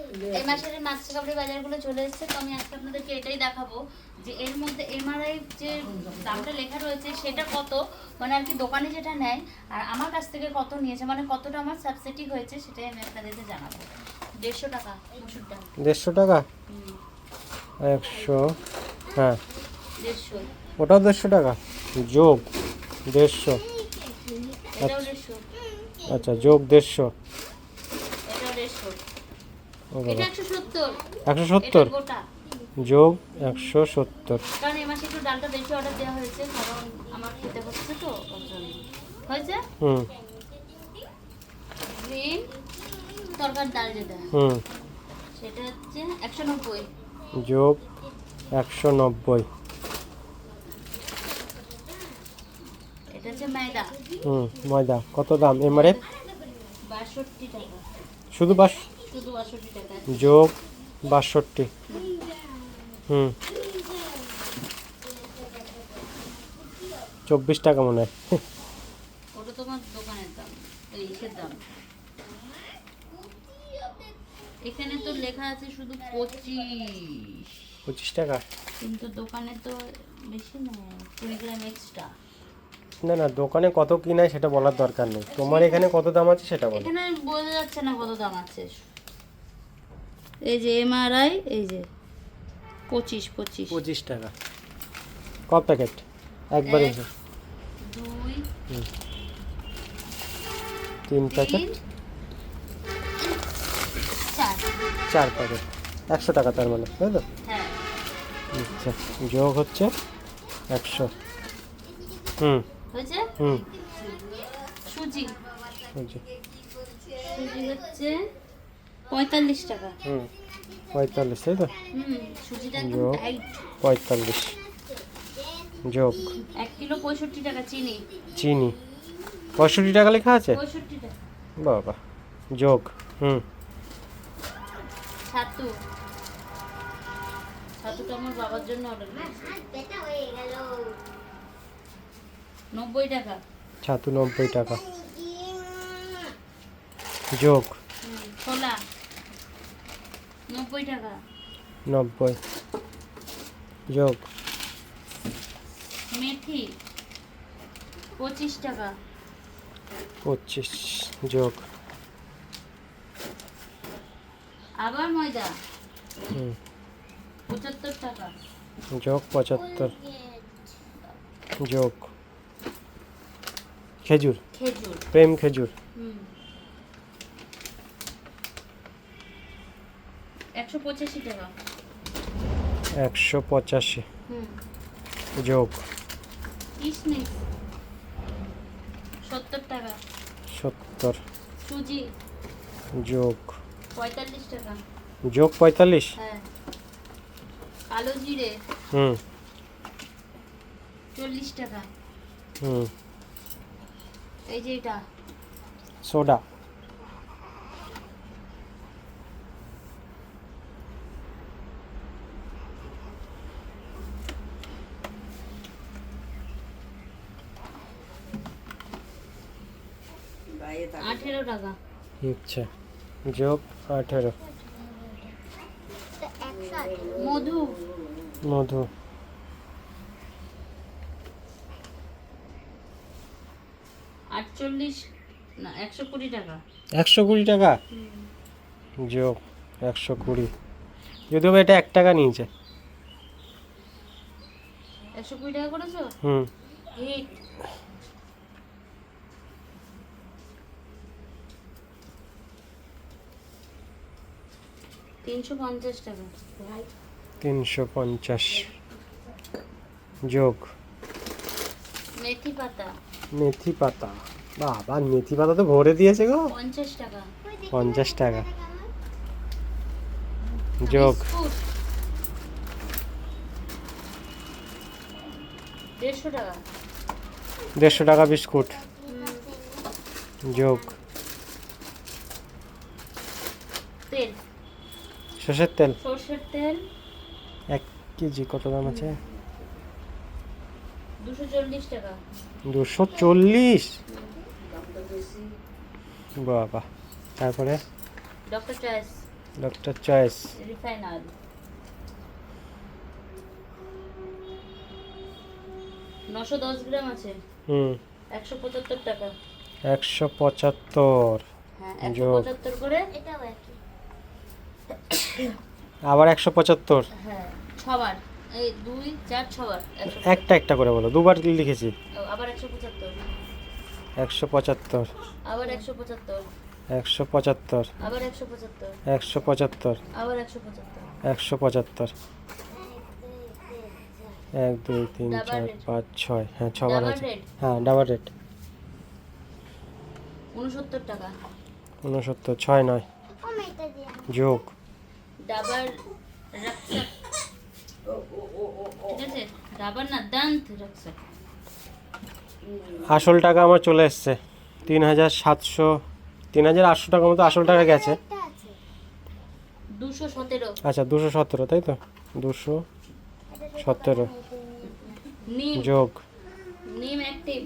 এই মাসের মাছটা কাপড়ের বাজারগুলো চলে এসেছে, তো আমি আজকে আপনাদেরকে এটাই দেখাবো যে এর মধ্যে এমআরআই যে দামটা লেখা রয়েছে সেটা কত, মানে আর কি দোকানে যেটা নেয় আর আমার কাছ থেকে কত নিয়েছে, মানে কতটা আমার সাবসিডি হয়েছে সেটাই আমি আপনাদেরকে জানাবো। 150 টাকা ওষুধটা। 150 টাকা 100, হ্যাঁ 150, ওটাও 150 টাকা যোগ 150, এটাও 150, আচ্ছা যোগ 150, এটাও 150, ও এটা বাবা 170, 170 এটা গোটা। যোগ 170, কারণ এই মাসে একটু ডালটা বেশি অর্ডার দেওয়া হয়েছে, কারণ আমার খেতে হচ্ছে তো ওর জন্য। হয়েছে হুম গ্রিন তরকার ডাল যেটা হুম সেটা হচ্ছে 190, যোগ 190, এটা হচ্ছে ময়দা ময়দা কত দাম এমআরএফ? 62 টাকা, শুধু শুধু 62 টাকা। যোগ 62, হুম 24 টাকা মনে হয়। ওটা তোমার দোকানের দাম, এই ইসের দাম। এখানে তো লেখা আছে শুধু 25, 25 টাকা, কিন্তু দোকানে তো বেশি নেয়, 20 গ্রাম এক্সট্রা। না না দোকানে কত কি নেয় সেটা বলার দরকার নেই, তোমার এখানে কত দাম আছে সেটা বলো। এখানে বোঝা যাচ্ছে না কত দাম আছে। এই যে এমআরআই, এই যে 25 25 টাকা ক প্যাকেট একবারে? 1, 2, 3 প্যাকেট, 4, 4 প্যাকেট 100 টাকা তার মানে, তাই তো? হ্যাঁ আচ্ছা যোগ হচ্ছে 100, হুম হয়েছে। হুম সুজি, বুঝছি। সুজি হচ্ছে 45 টাকা। 45 তাই তো? সুজিটা একদম যোগ টাইট। 45 যোগ 1 কিলো 65 টাকা। চিনি চিনি 65 টাকা লেখা আছে, 65 টাকা। বাবা যোগ ছাতু, ছাতুটা আমার বাবার জন্য অর্ডার করেছি, 90 টাকা। ছাতু 90 টাকা যোগ ছোলা 90 টাকা। 90 যোগ মেথি 25 টাকা। 25 যোগ আবার ময়দা হুম 75 টাকা। যোগ 75 যোগ খেজুর, খেজুর প্রেম খেজুর 185 টাকা। 185 যোগ কিশমিশ 70 টাকা। 70 সুজি যোগ 45 টাকা। যোগ 45, হ্যাঁ। কালো জিরে হুম 40 টাকা। হুম এই যে এটা সোডা আঠেরো টাকা। আচ্ছা যোগ 18 মধু মধু 48 না 120 টাকা। 120 টাকা যোগ 120, যদিও বা এটা 1 টাকা নিয়েছে। 120 টাকা করেছো। হুম হিট 350 টাকা। 350 যোগ মেথি পাতা মেথি পাতা, বাবা মেথি পাতা তো ভরে দিয়েছে গো, 50 টাকা। 50 টাকা যোগ বিস্কুট 150 টাকা। 150 টাকা বিস্কুট যোগ তেল সর্ষের তেল সরষের তেল 1 কেজি কত দাম আছে? 240 টাকা। 240, বাবা। তারপরে doctor choice doctor choice. Refine oil 910 গ্রাম আছে, 175 টাকা। 175। হ্যাঁ যোগ 175 করে, এটাও একই। আবার 175। হ্যাঁ 6বার, এই 2 4 6বার একটা একটা করে বলো, দুবার লিখেছি। আবার 175, 175, আবার 175, 175, আবার 175, 175, আবার 175। 175। 1 2 3 4 5 6, হ্যাঁ 6বার ডাবল আছে। রেড হ্যাঁ ডাবল রেড 69 টাকা। 69, 6 9 যোগ ডাবল রাকসাক, ঠিক আছে, ডাবল না দান্ত রাকসাক। আসল টাকা আমার চলে এসছে 3700, 3800 টাকার মতো আসল টাকা গেছে। 217। আচ্ছা 217, তাই তো, 217 নিম, যোগ নিম অ্যাক্টিভ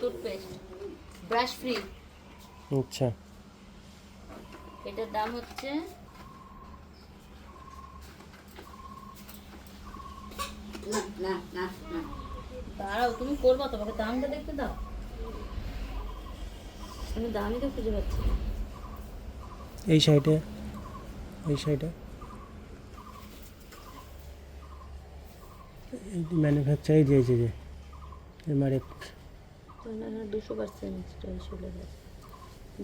টুথপেস্ট ব্রাশ ফ্রি, আচ্ছা এটার দাম হচ্ছে দাঁড়াও, তুমি করবা, তোমাকে দামটা দেখতে দাও, আমি দামই তো খুঁজে পাচ্ছি না। এই সাইডে, এই সাইডে ম্যানুফ্যাকচার, এই যে এই যে এমআরএফ 200% চলে গেছে,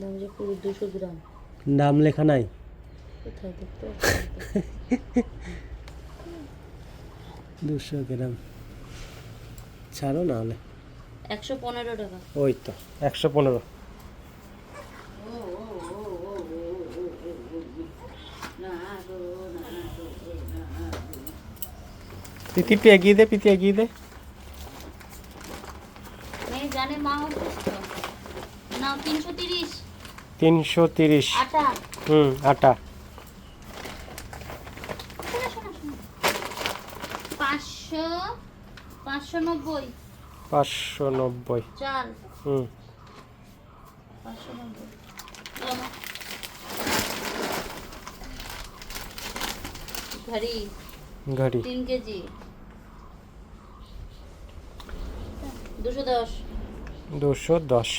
দাম যে পুরো 200 গ্রাম, নাম লেখা নাই, কোথায় দেখতে 200 গ্রাম ছাড়ো না হলে। 115 টাকা। ওই তো 115। পিতি এগিয়ে দে, পিতি এগিয়ে দে। मैं जाने माँ हूँ कुछ तो ना 330। 330 आटा আটা। 500 590 590 चाल 590 घड़ी ঘড়ি 3 केजी 210 210।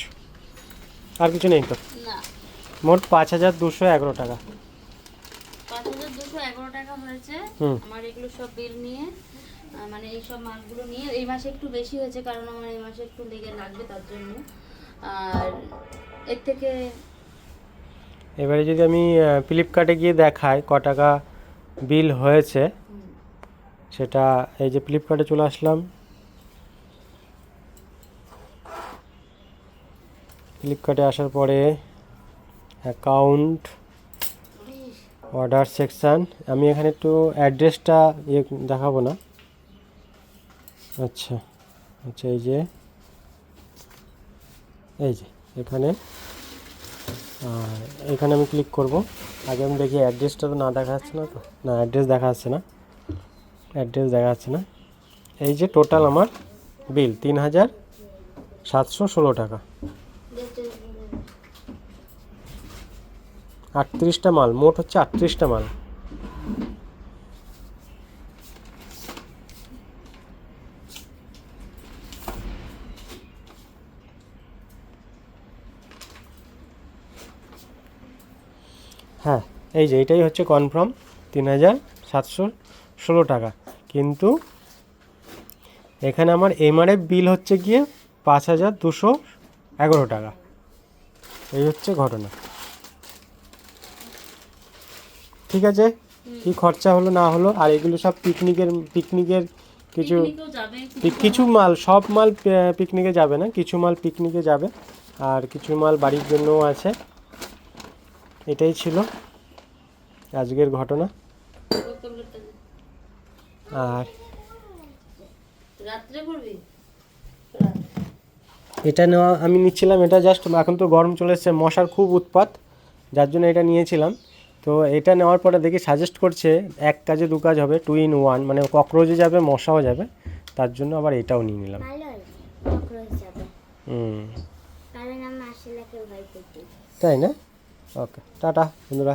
আর কিছু নেই তো? না, মোট 5211 টাকা। 5211 টাকা হয়েছে আমার এগুলো সব বিল নিয়ে, মানে এই সব মালগুলো নিয়ে। এই মাসে একটু বেশি হয়েছে কারণ আমার এই মাসে একটু লেগে লাগবে তার জন্য। আর এর থেকে এবারে যদি আমি ফ্লিপকার্টে গিয়ে দেখাই ক টাকা বিল হয়েছে, সেটা এই যে ফ্লিপকার্টে চলে আসলাম। ফ্লিপকার্টে আসার পরে অ্যাকাউন্ট, অর্ডার সেকশান, আমি এখানে একটু অ্যাড্রেসটা দেখাবো না। আচ্ছা আচ্ছা, এই যে এখানে, এখানে আমি ক্লিক করব। আগে আমি দেখি অ্যাড্রেসটা তো না দেখা যাচ্ছে না, তো না অ্যাড্রেস দেখা যাচ্ছে না, অ্যাড্রেস দেখা যাচ্ছে না। এই যে টোটাল আমার বিল 3716 টাকা। 38টা মাল, মোট হচ্ছে 38টা মাল। হ্যাঁ এই যে এটাই হচ্ছে কনফার্ম 3716 টাকা। কিন্তু এখানে আমার এমআরএফ বিল হচ্ছে গিয়ে 5211 টাকা। এই হচ্ছে ঘটনা। ঠিক আছে, কি খরচা হলো না হলো, আর এগুলো সব পিকনিকের কিছু পিকনিকেও যাবে, কিছু মাল, সব মাল পিকনিকে যাবে না, কিছু মাল পিকনিকে যাবে আর কিছু মাল বাড়ির জন্যও আছে। এটাই ছিল আজকের ঘটনা। আর রাত্রে করবি? এটা নেওয়া আমি নিচ্ছিলাম, এটা জাস্ট এখন তো গরম চলে এসছে, মশার খুব উৎপাত, যার জন্য এটা নিয়েছিলাম। তো এটা নেওয়ার পরে দেখি সাজেস্ট করছে এক কাজে দু কাজ হবে, 2 in 1, মানে ককরোচও যাবে মশাও যাবে, তার জন্য আবার এটাও নিয়ে নিলাম। তাই না? ওকে টাটা বন্ধুরা।